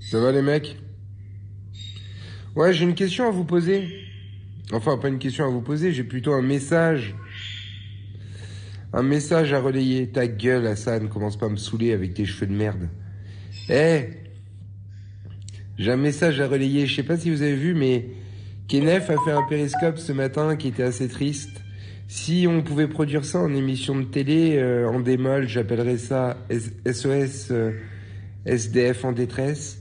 Ça va les mecs? Ouais, j'ai une question à vous poser. Enfin, pas une question à vous poser, j'ai plutôt un message. Un message à relayer. Ta gueule, Hassan, commence pas à me saouler avec tes cheveux de merde. Eh, j'ai un message à relayer. Je sais pas si vous avez vu, mais Kenef a fait un périscope ce matin qui était assez triste. Si on pouvait produire ça en émission de télé, en démol, j'appellerais ça SOS SDF en détresse.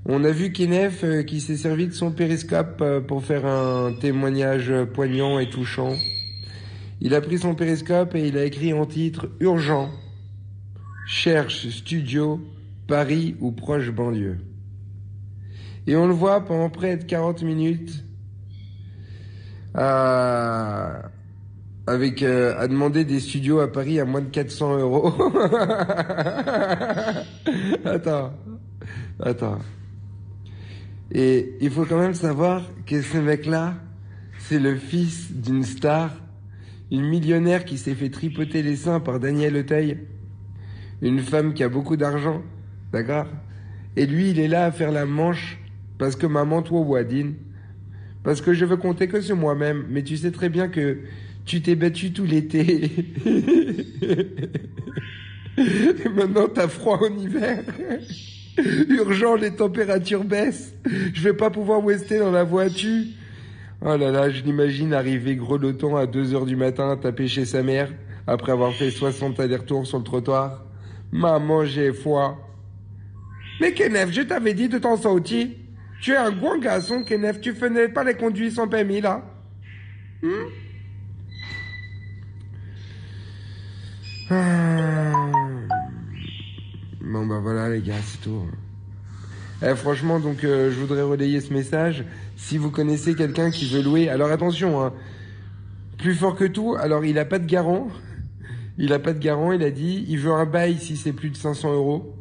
On a vu Kenef qui s'est servi de son périscope pour faire un témoignage poignant et touchant. Il a pris son périscope et il a écrit en titre Urgent. Cherche studio, Paris ou proche banlieue. Et on le voit pendant près de 40 minutes à demander des studios à Paris à moins de 400 euros. Attends. Et il faut quand même savoir que ce mec-là, c'est le fils d'une star, une millionnaire qui s'est fait tripoter les seins par Daniel Auteuil, une femme qui a beaucoup d'argent, d'accord? Et lui, il est là à faire la manche parce que maman, toi, Wadine, parce que je veux compter que sur moi-même, mais tu sais très bien que tu t'es battu tout l'été. Et maintenant, t'as froid en hiver. Urgent, les températures baissent. Je vais pas pouvoir rester dans la voiture. Oh là là, je l'imagine arriver grelottant à 2h du matin, taper chez sa mère, après avoir fait 60 allers-retours sur le trottoir. Maman, j'ai froid. Mais Kenef, je t'avais dit de t'en sortir. Tu es un grand garçon, Kenef. Tu faisais pas les conduire sans permis, là. Bon, bah voilà, les gars, c'est tout. Franchement, donc, je voudrais relayer ce message. Si vous connaissez quelqu'un qui veut louer... Alors, attention, hein. Plus fort que tout, alors, il a pas de garant. Il a dit, il veut un bail si c'est plus de 500 euros.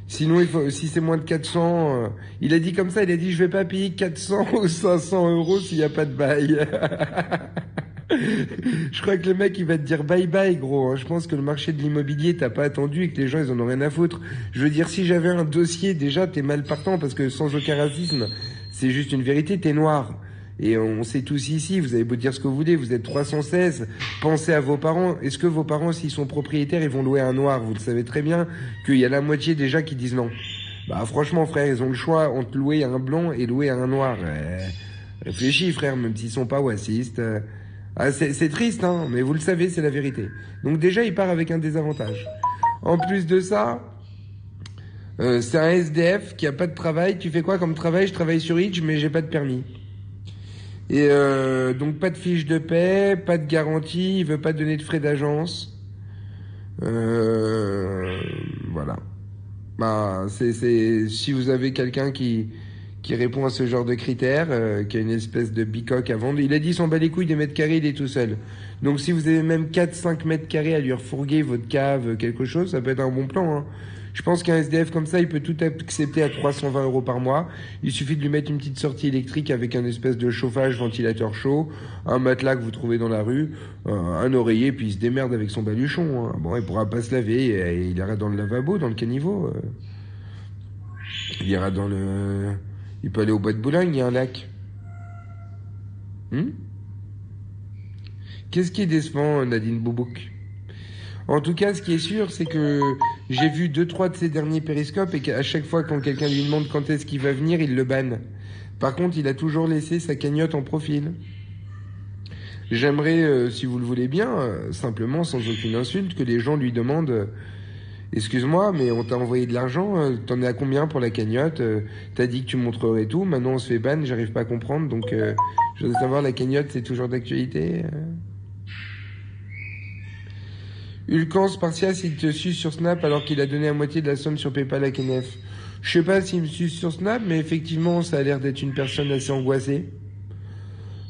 Sinon, si c'est moins de 400, il a dit comme ça, il a dit, je vais pas payer 400 ou 500 euros s'il y a pas de bail. Je crois que le mec, il va te dire bye bye, gros. Hein. Je pense que le marché de l'immobilier, t'as pas attendu et que les gens, ils en ont rien à foutre. Je veux dire, si j'avais un dossier, déjà, t'es mal partant parce que sans aucun racisme, c'est juste une vérité, t'es noir. Et on sait tous ici, vous avez beau dire ce que vous voulez, vous êtes 316, pensez à vos parents. Est-ce que vos parents, s'ils sont propriétaires, ils vont louer un noir? Vous le savez très bien qu'il y a la moitié déjà qui disent non. Bah franchement, frère, ils ont le choix entre louer un blanc et louer un noir. Réfléchis, frère, même s'ils sont pas racistes. C'est triste, hein, mais vous le savez, c'est la vérité. Donc déjà, il part avec un désavantage. En plus de ça, c'est un SDF qui a pas de travail. Tu fais quoi comme travail? Je travaille sur Itch, mais j'ai pas de permis. Et donc pas de fiche de paie, pas de garantie, il veut pas donner de frais d'agence. Voilà. Bah, si vous avez quelqu'un qui répond à ce genre de critères, qui a une espèce de bicoque à vendre. Il a dit il s'en bat les couilles des mètres carrés, il est tout seul. Donc si vous avez même 4-5 mètres carrés à lui refourguer votre cave, quelque chose, ça peut être un bon plan. Hein. Je pense qu'un SDF comme ça, il peut tout accepter à 320 euros par mois. Il suffit de lui mettre une petite sortie électrique avec un espèce de chauffage, ventilateur chaud, un matelas que vous trouvez dans la rue, un oreiller, puis il se démerde avec son baluchon. Hein. Bon, il pourra pas se laver, et il ira dans le lavabo, dans le caniveau. Il ira dans le... Il peut aller au bois de Boulogne, il y a un lac. Qu'est-ce qui est décevant, Nadine Boubouk? En tout cas, ce qui est sûr, c'est que j'ai vu 2-3 de ces derniers périscopes et qu'à chaque fois quand quelqu'un lui demande quand est-ce qu'il va venir, il le banne. Par contre, il a toujours laissé sa cagnotte en profil. J'aimerais, si vous le voulez bien, simplement, sans aucune insulte, que les gens lui demandent... Excuse-moi, mais on t'a envoyé de l'argent, t'en es à combien pour la cagnotte? T'as dit que tu montrerais tout, maintenant on se fait ban, j'arrive pas à comprendre, donc je veux savoir, la cagnotte c'est toujours d'actualité Ulcan Spartias, il te suce sur Snap alors qu'il a donné la moitié de la somme sur PayPal à Kenef. Je sais pas s'il me suce sur Snap, mais effectivement ça a l'air d'être une personne assez angoissée.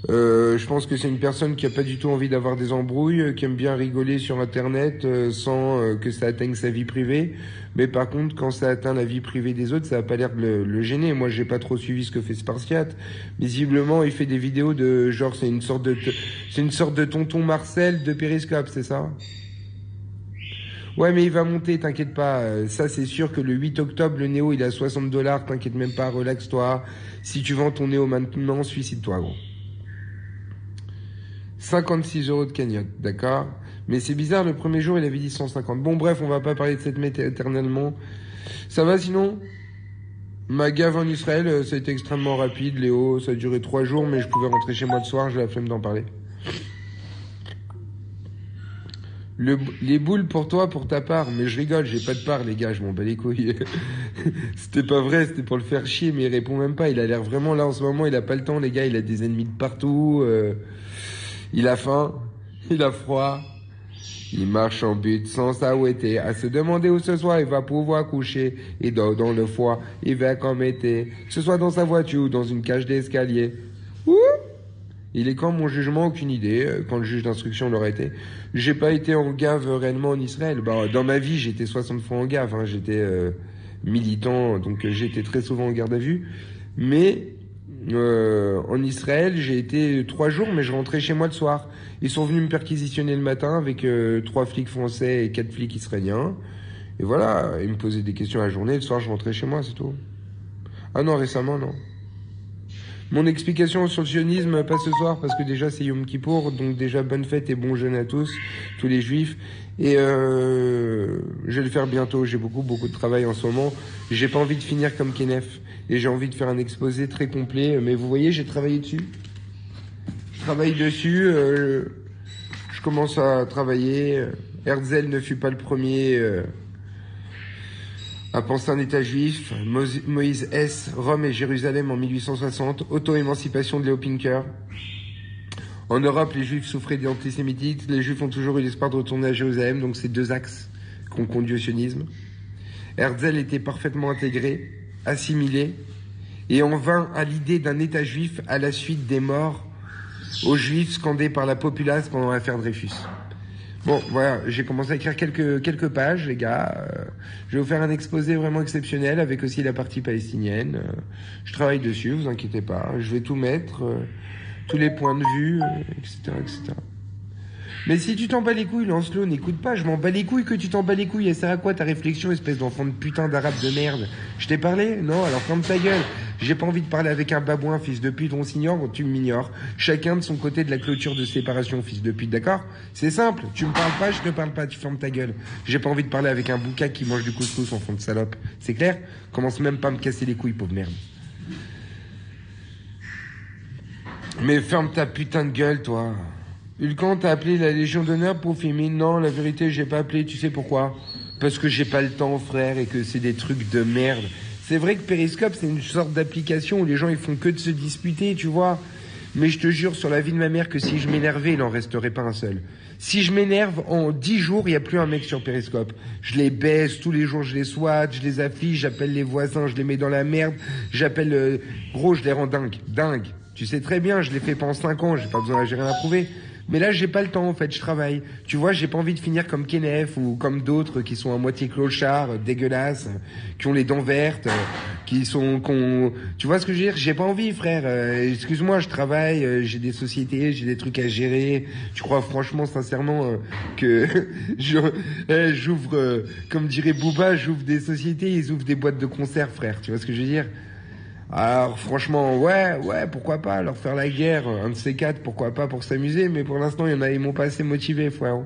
Je pense que c'est une personne qui a pas du tout envie d'avoir des embrouilles, qui aime bien rigoler sur internet sans que ça atteigne sa vie privée. Mais par contre, quand ça atteint la vie privée des autres, ça a pas l'air de le gêner. Moi, j'ai pas trop suivi ce que fait Spartiate. Visiblement, il fait des vidéos de genre c'est une sorte de tonton Marcel de Périscope, c'est ça? Ouais, mais il va monter, t'inquiète pas. Ça, c'est sûr que le 8 octobre, le Néo, il est à $60. T'inquiète même pas, relaxe-toi. Si tu vends ton Néo maintenant, suicide-toi, gros. 56 € de cagnotte, d'accord? Mais c'est bizarre, le premier jour, il avait dit 150. Bon, bref, on va pas parler de cette mette éternellement. Ça va sinon? Ma gave en Israël, ça a été extrêmement rapide, Léo. Ça a duré 3 jours, mais je pouvais rentrer chez moi le soir, j'ai la flemme d'en parler. Les boules pour toi, pour ta part. Mais je rigole, j'ai pas de part, les gars, je m'en bats les couilles. C'était pas vrai, c'était pour le faire chier, mais il répond même pas. Il a l'air vraiment là en ce moment, il a pas le temps, les gars. Il a des ennemis de partout. Il a faim, il a froid. Il marche en but sans s'arrêter, à se demander où ce soir il va pouvoir coucher. Et dans le foie, il va comme été, que ce soit dans sa voiture ou dans une cage d'escalier. Ouh! Il est quand mon jugement? Aucune idée. Quand le juge d'instruction l'aurait été. J'ai pas été en gave réellement en Israël. Bah, dans ma vie, j'étais 60 fois en gave. Hein. J'étais militant, donc j'étais très souvent en garde à vue. Mais en Israël, j'ai été 3 jours, mais je rentrais chez moi le soir. Ils sont venus me perquisitionner le matin avec 3 flics français et 4 flics israéliens. Et voilà, ils me posaient des questions la journée. Le soir, je rentrais chez moi, c'est tout. Ah non, récemment, non. Mon explication sur le sionisme, pas ce soir, parce que déjà c'est Yom Kippour, donc déjà bonne fête et bon jeûne à tous les juifs. Et je vais le faire bientôt, j'ai beaucoup de travail en ce moment. J'ai pas envie de finir comme Kenef, et j'ai envie de faire un exposé très complet. Mais vous voyez, j'ai travaillé dessus. Je travaille dessus, je commence à travailler. Herzl ne fut pas le premier... à penser un État juif, Moïse S., Rome et Jérusalem en 1860, auto-émancipation de Léo Pinker. En Europe, les juifs souffraient d'antisémitisme, les juifs ont toujours eu l'espoir de retourner à Jérusalem, donc c'est 2 axes qu'on conduit au sionisme. Herzl était parfaitement intégré, assimilé, et en vint à l'idée d'un État juif à la suite des morts aux juifs scandés par la populace pendant l'affaire Dreyfus. Bon, voilà, j'ai commencé à écrire quelques pages, les gars. Je vais vous faire un exposé vraiment exceptionnel avec aussi la partie palestinienne. Je travaille dessus, vous inquiétez pas. Je vais tout mettre, tous les points de vue, etc., etc. Mais si tu t'en bats les couilles, lance-le, n'écoute pas, je m'en bats les couilles que tu t'en bats les couilles. Et ça sert à quoi ta réflexion, espèce d'enfant de putain d'arabe de merde? Je t'ai parlé? Non, alors ferme ta gueule. J'ai pas envie de parler avec un babouin, fils de pute, on s'ignore, tu m'ignores. Chacun de son côté de la clôture de séparation, fils de pute, d'accord? C'est simple, tu me parles pas, je te parle pas, tu fermes ta gueule. J'ai pas envie de parler avec un bouca qui mange du couscous en fond de salope. C'est clair? Commence même pas à me casser les couilles, pauvre merde. Mais ferme ta putain de gueule, toi. Hulkan t'a appelé la Légion d'honneur pour Fémine? Non, la vérité, j'ai pas appelé, tu sais pourquoi? Parce que j'ai pas le temps, frère, et que c'est des trucs de merde. C'est vrai que Periscope, c'est une sorte d'application où les gens, ils font que de se disputer, tu vois. Mais je te jure, sur la vie de ma mère, que si je m'énervais, il en resterait pas un seul. Si je m'énerve, en 10 jours, il y a plus un mec sur Periscope. Je les baisse, tous les jours, je les swat, je les affiche, j'appelle les voisins, je les mets dans la merde, j'appelle, gros, je les rends dingue. Tu sais très bien, je l'ai fait pendant 5 ans, j'ai rien à prouver. Mais là, j'ai pas le temps, en fait, je travaille. Tu vois, j'ai pas envie de finir comme Kenef ou comme d'autres qui sont à moitié clochards, dégueulasses, qui ont les dents vertes, tu vois ce que je veux dire? J'ai pas envie, frère. Excuse-moi, je travaille, j'ai des sociétés, j'ai des trucs à gérer. Tu crois franchement, sincèrement, que j'ouvre, comme dirait Booba, j'ouvre des sociétés, ils ouvrent des boîtes de conserve, frère. Tu vois ce que je veux dire? Alors franchement, ouais, pourquoi pas leur faire la guerre, un de ces 4, pourquoi pas pour s'amuser, mais pour l'instant, il y en a, ils m'ont pas assez motivé, frère.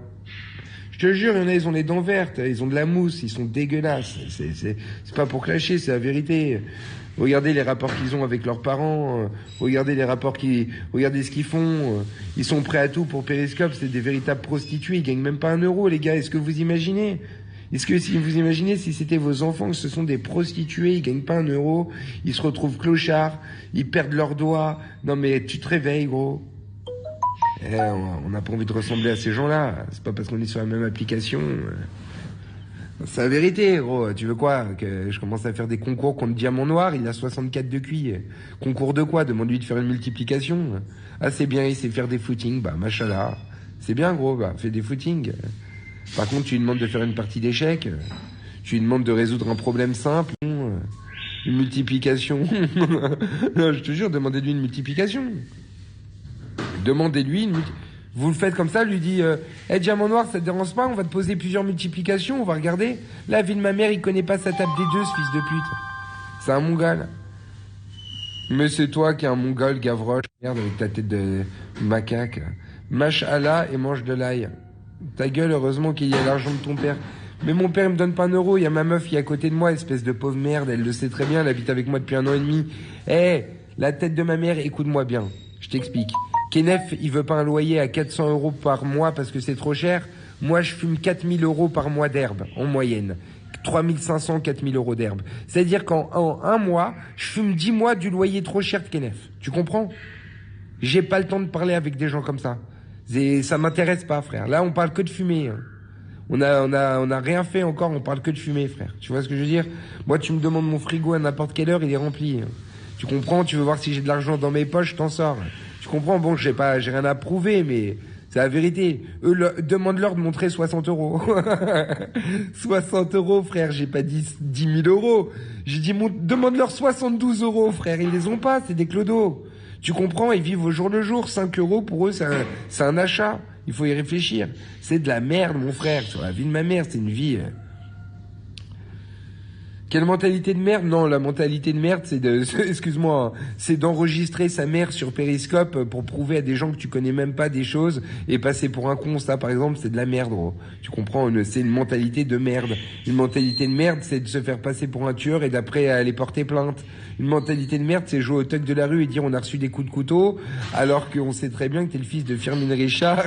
Je te jure, il y en a, ils ont les dents vertes, ils ont de la mousse, ils sont dégueulasses. C'est pas pour clasher, c'est la vérité. Regardez les rapports qu'ils ont avec leurs parents, regardez ce qu'ils font. Ils sont prêts à tout pour Periscope, c'est des véritables prostituées, ils gagnent même pas 1 euro, les gars, est-ce que vous imaginez? Est-ce que si vous imaginez si c'était vos enfants que ce sont des prostituées, ils gagnent pas 1 euro, ils se retrouvent clochards, ils perdent leurs doigts. Non mais tu te réveilles, gros. On n'a pas envie de ressembler à ces gens-là. C'est pas parce qu'on est sur la même application. C'est la vérité, gros. Tu veux quoi? Que je commence à faire des concours contre Diamant Noir, il a 64 de QI. Concours de quoi? Demande-lui de faire une multiplication. Ah c'est bien, il sait faire des footings, bah machallah. C'est bien, gros, bah fais des footings. Par contre, tu lui demandes de faire une partie d'échecs, tu lui demandes de résoudre un problème simple, une multiplication. Non, je te jure, demandez-lui une multiplication. Demandez-lui une multiplication. Vous le faites comme ça, lui dit, Diamant Noir, ça te dérange pas, on va te poser plusieurs multiplications, on va regarder. La vie de ma mère, il connaît pas sa table des deux, ce fils de pute. C'est un mongol. Mais c'est toi qui es un mongol, Gavroche, merde, avec ta tête de macaque. Mâche Allah et mange de l'ail. Ta gueule, heureusement qu'il y a l'argent de ton père. Mais mon père, il me donne pas un euro, il y a ma meuf qui est à côté de moi, espèce de pauvre merde, elle le sait très bien, elle habite avec moi depuis 1 an et demi. La tête de ma mère, écoute-moi bien, je t'explique. Kenef, il veut pas un loyer à 400 euros par mois parce que c'est trop cher. Moi, je fume 4000 euros par mois d'herbe, en moyenne. 3500, 4000 euros d'herbe. C'est-à-dire qu'en un mois, je fume 10 mois du loyer trop cher de Kenef. Tu comprends? J'ai pas le temps de parler avec des gens comme ça. Ça m'intéresse pas, frère. Là, on parle que de fumer. On a rien fait encore, on parle que de fumer, frère. Tu vois ce que je veux dire? Moi, tu me demandes mon frigo à n'importe quelle heure, il est rempli. Tu comprends? Tu veux voir si j'ai de l'argent dans mes poches, je t'en sors. Tu comprends? Bon, j'ai rien à prouver, mais c'est la vérité. Demande-leur de montrer 60 euros. 60 euros, frère, j'ai pas dit 10 000 euros. J'ai dit, demande-leur 72 euros, frère. Ils les ont pas, c'est des clodos. Tu comprends? Ils vivent au jour le jour. 5 euros, pour eux, c'est un achat. Il faut y réfléchir. C'est de la merde, mon frère. Sur la vie de ma mère, c'est une vie... Quelle mentalité de merde? Non, la mentalité de merde, c'est excuse-moi, c'est d'enregistrer sa mère sur Periscope pour prouver à des gens que tu connais même pas des choses et passer pour un con. Ça, par exemple, c'est de la merde, gros. Tu comprends? C'est une mentalité de merde. Une mentalité de merde, c'est de se faire passer pour un tueur et d'après aller porter plainte. Une mentalité de merde, c'est jouer au tuck de la rue et dire on a reçu des coups de couteau, alors qu'on sait très bien que t'es le fils de Firmin Richard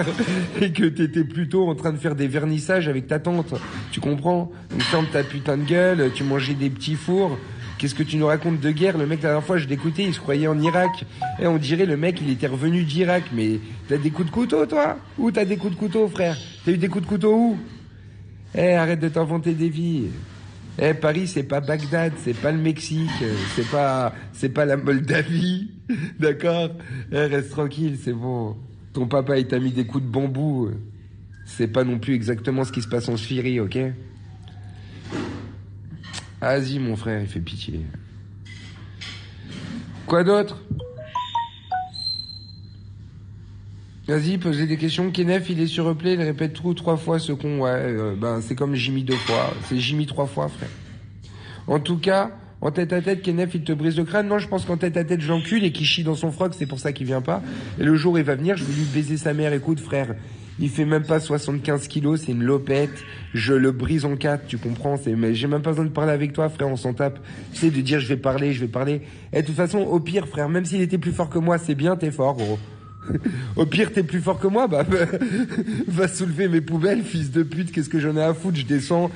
et que t'étais plutôt en train de faire des vernissages avec ta tante. Tu comprends? Donc ferme ta putain de gueule, tu mangeais des petits fours. Qu'est-ce que tu nous racontes de guerre? Le mec, la dernière fois, je l'écoutais, il se croyait en Irak. Et on dirait le mec, il était revenu d'Irak. Mais t'as des coups de couteau, toi? Où t'as des coups de couteau, frère? T'as eu des coups de couteau où? Arrête de t'inventer des vies. Paris, c'est pas Bagdad, c'est pas le Mexique, c'est pas la Moldavie. D'accord? Reste tranquille, c'est bon. Ton papa, il t'a mis des coups de bambou. C'est pas non plus exactement ce qui se passe en Syrie, ok? Vas-y, mon frère, il fait pitié. Quoi d'autre? Vas-y, posez des questions. Kenef, il est sur replay, il répète trop 3 fois ce con. Ouais, c'est comme Jimmy 2 fois. C'est Jimmy 3 fois, frère. En tout cas, en tête à tête, Kenef, il te brise le crâne. Non, je pense qu'en tête à tête, je l'encule et qu'il chie dans son froc, c'est pour ça qu'il vient pas. Et le jour où il va venir, je vais lui baiser sa mère. Écoute, frère, il fait même pas 75 kilos, c'est une lopette. Je le brise en 4, tu comprends? Mais j'ai même pas besoin de parler avec toi, frère, on s'en tape. Tu sais, de dire je vais parler. Et de toute façon, au pire, frère, même s'il était plus fort que moi, c'est bien, t'es fort, gros. Au pire, t'es plus fort que moi, va soulever mes poubelles, fils de pute, qu'est-ce que j'en ai à foutre, je descends.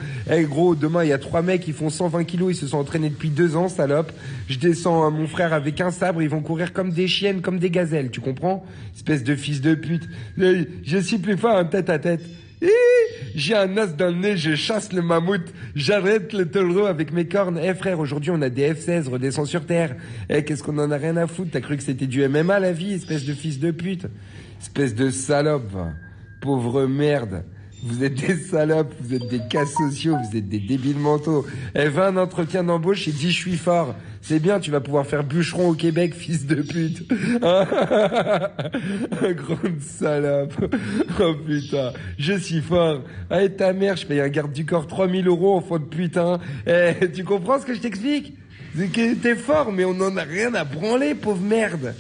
Gros, demain, il y a 3 mecs, ils font 120 kilos, ils se sont entraînés depuis 2 ans, salope. Je descends mon frère avec un sabre, ils vont courir comme des chiennes, comme des gazelles, tu comprends? Espèce de fils de pute. Je suis plus fort en tête à tête. J'ai un os dans le nez, je chasse le mammouth, j'arrête le taureau avec mes cornes. Frère, aujourd'hui on a des F-16, redescends sur terre. Qu'est-ce qu'on en a rien à foutre? T'as cru que c'était du MMA la vie, espèce de fils de pute? Espèce de salope, pauvre merde. Vous êtes des salopes, vous êtes des cas sociaux, vous êtes des débiles mentaux. Va un entretien d'embauche et dis je suis fort. C'est bien, tu vas pouvoir faire bûcheron au Québec, fils de pute. Grande salope. Oh putain, je suis fort. Allez ta mère, je paye un garde du corps 3000 euros, enfant de putain. Tu comprends ce que je t'explique? C'est que t'es fort, mais on en a rien à branler, pauvre merde.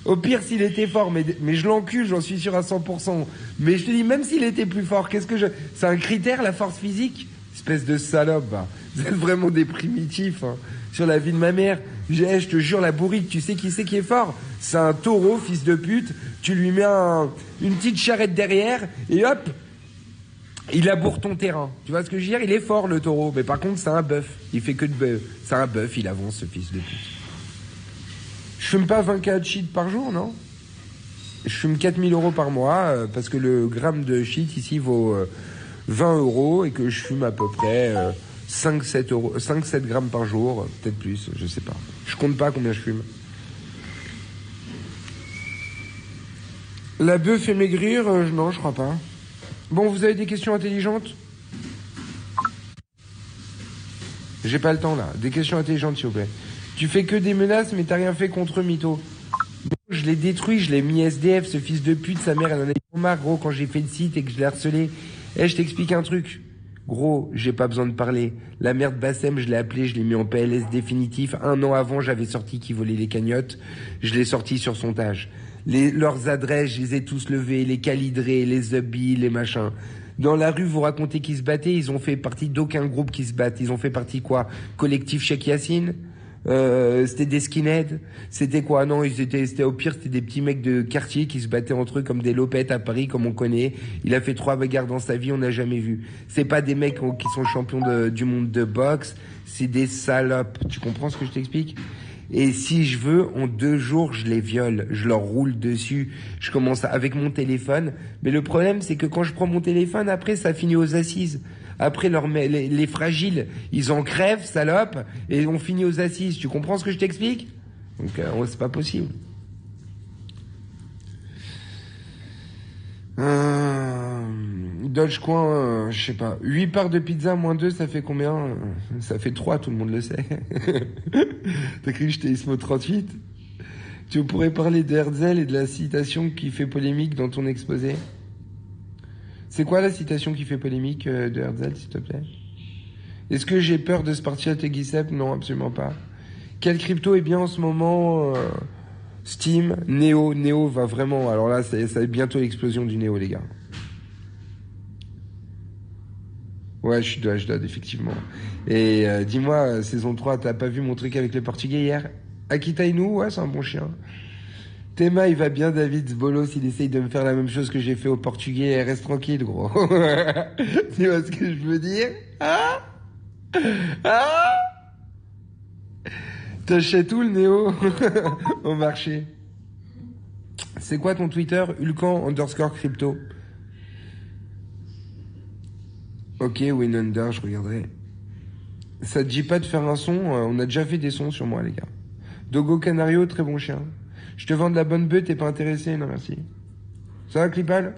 Au pire, s'il était fort, mais je l'encule, j'en suis sûr à 100%. Mais je te dis, même s'il était plus fort, c'est un critère, la force physique? Espèce de salope, Vous êtes vraiment des primitifs, sur la vie de ma mère. Je te jure, la bourrique, tu sais qui c'est qui est fort? C'est un taureau, fils de pute. Tu lui mets une petite charrette derrière, et hop, il aboure ton terrain. Tu vois ce que je veux dire? Il est fort, le taureau. Mais par contre, c'est un bœuf. Il fait que de bœuf. C'est un bœuf, il avance, ce fils de pute. Je fume pas 20 k de shit par jour, non? Je fume 4000 euros par mois parce que le gramme de shit ici vaut 20 euros et que je fume à peu près 5-7 grammes par jour, peut-être plus, je sais pas. Je compte pas combien je fume. La bœuf fait maigrir? Non, je crois pas. Bon, vous avez des questions intelligentes? J'ai pas le temps là. Des questions intelligentes, s'il vous plaît. Tu fais que des menaces, mais t'as rien fait contre Mytho. Je l'ai détruit, je l'ai mis SDF, ce fils de pute, sa mère, elle en a eu marre, gros, quand j'ai fait le site et que je l'ai harcelé. Eh, je t'explique un truc. Gros, j'ai pas besoin de parler. La merde Bassem, je l'ai appelé, je l'ai mis en PLS définitif. 1 an avant, j'avais sorti qui volait les cagnottes. Je l'ai sorti sur sondage. Leurs adresses, je les ai tous levées, les calidrés, les ubis, les machins. Dans la rue, vous racontez qu'ils se battaient, ils ont fait partie d'aucun groupe qui se battent. Ils ont fait partie quoi? Collectif Cheikh Yassine? C'était des skinheads, c'était quoi? Non, c'était au pire, c'était des petits mecs de quartier qui se battaient entre eux comme des lopettes à Paris, comme on connaît. Il a fait 3 bagarres dans sa vie, on n'a jamais vu. C'est pas des mecs qui sont champions du monde de boxe, c'est des salopes. Tu comprends ce que je t'explique? Et si je veux, en 2 jours, je les viole, je leur roule dessus, je commence avec mon téléphone. Mais le problème, c'est que quand je prends mon téléphone, après, ça finit aux assises. Après, les fragiles, ils en crèvent, salopes, et on finit aux assises. Tu comprends ce que je t'explique? Donc, c'est pas possible. Dogecoin, je sais pas. 8 parts de pizza moins 2, ça fait combien? Ça fait 3, tout le monde le sait. T'as cru que j'étais Ismo 38? Tu pourrais parler de Herzl et de la citation qui fait polémique dans ton exposé? C'est quoi la citation qui fait polémique de Herzl, s'il te plaît? Est-ce que j'ai peur de se partir à Tegisep? Non, absolument pas. Quel crypto est bien en ce moment? Steam, Neo. Neo va vraiment... Alors là, ça va être bientôt l'explosion du Neo, les gars. Ouais, je suis de H-Dod, effectivement. Et dis-moi, saison 3, t'as pas vu mon truc avec les Portugais hier? Akita Inu, ouais, c'est un bon chien. Théma, il va bien, David Bolos, il essaye de me faire la même chose que j'ai fait au Portugais. Reste tranquille, gros. Tu vois ce que je veux dire? Ah? Ah? T'achètes où le Néo? Au marché. C'est quoi ton Twitter? Ulcan_crypto. Ok, Win Under, je regarderai. Ça te dit pas de faire un son? On a déjà fait des sons sur moi, les gars. Dogo Canario, très bon chien. Je te vends de la bonne bœuf, t'es pas intéressé? Non, merci. Ça va, Clipal?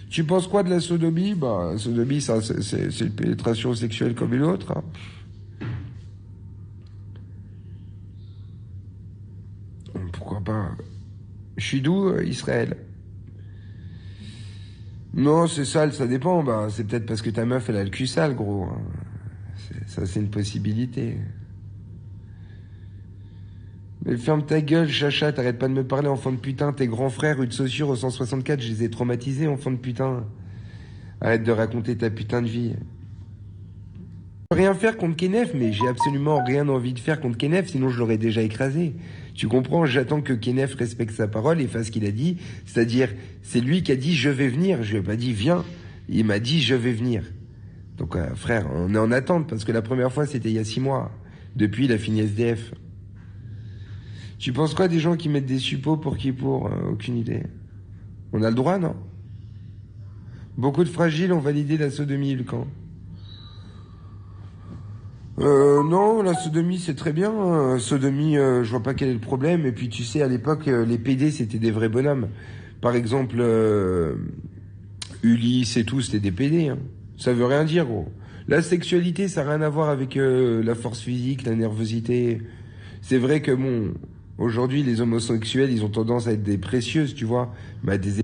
Tu penses quoi de la sodomie? Bah, sodomie, ça, c'est une pénétration sexuelle comme une autre. Hein. Pourquoi pas? Je suis d'où, Israël? Non, c'est sale, ça dépend. Bah, c'est peut-être parce que ta meuf, elle a le cul sale, gros. Hein. Ça, c'est une possibilité. Mais ferme ta gueule, chacha, t'arrêtes pas de me parler, enfant de putain. Tes grands frères, rue de Saussure au 164, je les ai traumatisés, enfant de putain. Arrête de raconter ta putain de vie. Je peux rien faire contre Kenef, mais j'ai absolument rien envie de faire contre Kenef, sinon je l'aurais déjà écrasé. Tu comprends? J'attends que Kenef respecte sa parole et fasse ce qu'il a dit. C'est-à-dire, c'est lui qui a dit je vais venir. Je lui ai pas dit viens. Il m'a dit je vais venir. Donc, frère, on est en attente parce que la première fois c'était il y a 6 mois. Depuis, il a fini SDF. Tu penses quoi des gens qui mettent des suppos pour qui pour? Aucune idée. On a le droit, non? Beaucoup de fragiles ont validé la sodomie, le camp. Non, la sodomie c'est très bien. Sodomie, je vois pas quel est le problème. Et puis tu sais, à l'époque, les PD c'était des vrais bonhommes. Par exemple, Ulysse et tout, c'était des PD. Hein. Ça veut rien dire, gros. La sexualité, ça n'a rien à voir avec la force physique, la nervosité. C'est vrai que bon, aujourd'hui, les homosexuels, ils ont tendance à être des précieuses, tu vois. Mais à des